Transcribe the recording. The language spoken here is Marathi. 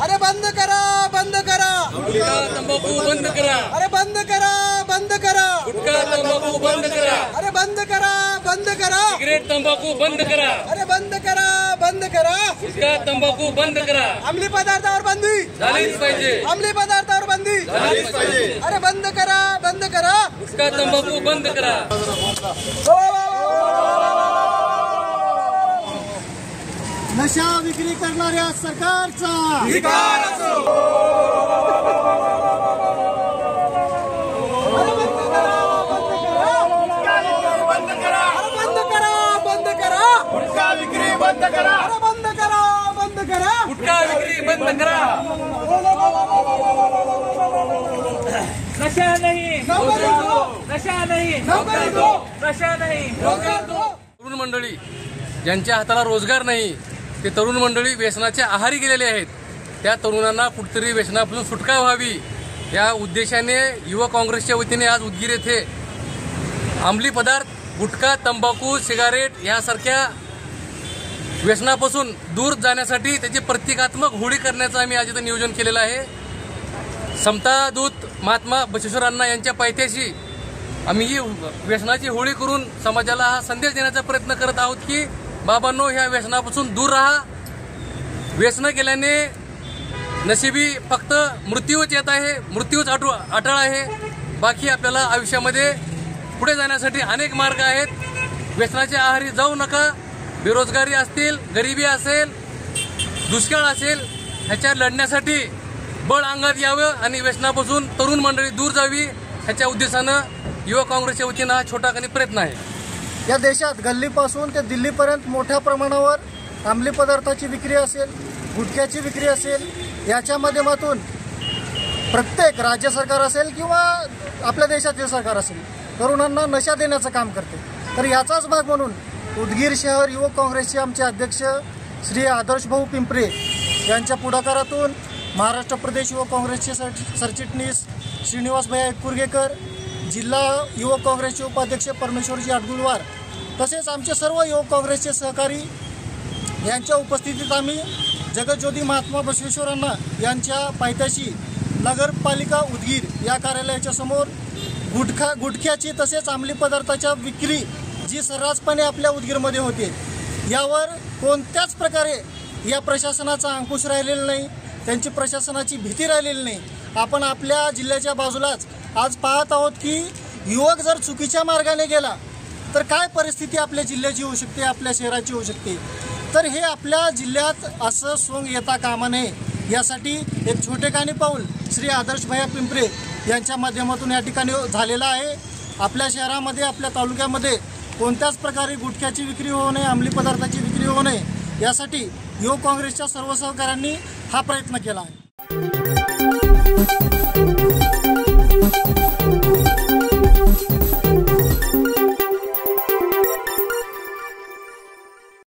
अरे बंद करा, बंद करा, गुटखा तंबाखू बंद करा, अरे बंद करा, बंद करा, गुटखा तंबाखू बंद करा, अरे बंद करा, बंद करा, सिगरेट तंबाखू बंद करा, अरे बंद करा, बंद करा, गुटखा तंबाखू बंद करा, अंमली पदार्थावर बंदी झालीच पाहिजे, अंमली पदार्थावर बंदी झालीच पाहिजे, अरे बंद करा, बंद करा, गुटखा तंबाखू बंद करा। नशा विक्री करणाऱ्या सरकारचा धिक्कार असो। बंद करा, बंद करा, बंद करा, गुटखा विक्री बंद करा, अरे बंद करा, बंद करा, गुटखा विक्री बंद करा। नशा नहीं, नौकरी दो, नशा नहीं, नौकरी दो, नशा नहीं। नौकरी दो। तरुण मंडळी ज्यांच्या हाताला रोजगार नाही, ते तरुण मंडळी व्यसनाच्या आहारी गेलेले आहेत, त्या तरुणांना कुठेतरी व्यसनापासून सुटका व्हावी या उद्देशाने युवा काँग्रेसच्या वतीने आज उदगीर येथे अंमली पदार्थ गुटखा तंबाखू सिगारेट यासारख्या व्यसनापासून दूर जाण्यासाठी त्याची प्रतिकात्मक होळी करण्याचं आम्ही आज इथं नियोजन केलेलं आहे। समता दूत महात्मा बसवेश्वर अण्णा यांच्या पायथ्याशी आम्ही ही व्यसनाची होळी करून समाजाला हा संदेश देण्याचा प्रयत्न करत आहोत की बाबांनो, ह्या व्यसनापासून दूर राहा। व्यसन केल्याने नशिबी फक्त मृत्यूच येत आहे, मृत्यूच अटळ आहे। बाकी आपल्याला आयुष्यामध्ये पुढे जाण्यासाठी अनेक मार्ग आहेत। व्यसनाच्या आहारी जाऊ नका। बेरोजगारी असतील, गरिबी असेल, दुष्काळ असेल, ह्याच्या लढण्यासाठी बळ अंगात यावं आणि व्यसनापासून तरुण मंडळी दूर जावी ह्याच्या उद्देशानं युवा काँग्रेसच्या वतीनं हा छोटा प्रयत्न आहे। या देशात गल्लीपासून ते दिल्लीपर्यंत मोठ्या प्रमाणावर अंमली पदार्थाची विक्री असेल, गुटख्याची विक्री असेल, याच्या माध्यमातून प्रत्येक राज्य सरकार असेल किंवा आपल्या देशातील सरकार असेल तरुणांना नशा देण्याचं काम करते। तर याचाच भाग म्हणून उदगीर शहर युवक काँग्रेसचे आमचे अध्यक्ष श्री आदर्श भाऊ पिंपरे यांच्या पुढाकारातून महाराष्ट्र प्रदेश युवक काँग्रेसचे सरचिटणीस श्रीनिवास भैया एकपुरगेकर, जिल्हा युवक काँग्रेसचे उपाध्यक्ष परमेश्वरजी आडगुळवार तसेच आमचे सर्व युवक काँग्रेसचे सहकारी यांच्या उपस्थितीत आम्ही जगज्योती महात्मा बसवेश्वरांना यांच्या पायथ्याशी नगरपालिका उदगीर या कार्यालयाच्या समोर गुटख्याची तसेच अंमली पदार्थाच्या विक्री जी सर्रासपणे आपल्या उदगीरमध्ये होते, यावर कोणत्याच प्रकारे या प्रशासनाचा अंकुश राहिलेला नाही, त्यांची प्रशासनाची भीती राहिलेली नाही। आपण आपल्या जिल्ह्याच्या बाजूलाच आज पाहत आहोत की युवक जर चुकीच्या मार्गाने गेला तर काय परिस्थिती आपल्या जिल्ह्याची होऊ शकते, आपल्या शहराची होऊ शकते। तर हे आपल्या जिल्ह्यात असं सोंग येता कामा नये यासाठी एक छोटेखानी पाऊल श्री आदर्श भैया पिंपरे यांच्या माध्यमातून या ठिकाणी झालेला आहे। आपल्या शहरामध्ये, आपल्या तालुक्यामध्ये कोणत्याच प्रकारे गुटख्याची विक्री होऊ नये, अंमली पदार्थाची विक्री होऊ नये यासाठी युवक काँग्रेसच्या सर्व सहकाऱ्यांनी हा प्रयत्न केला आहे।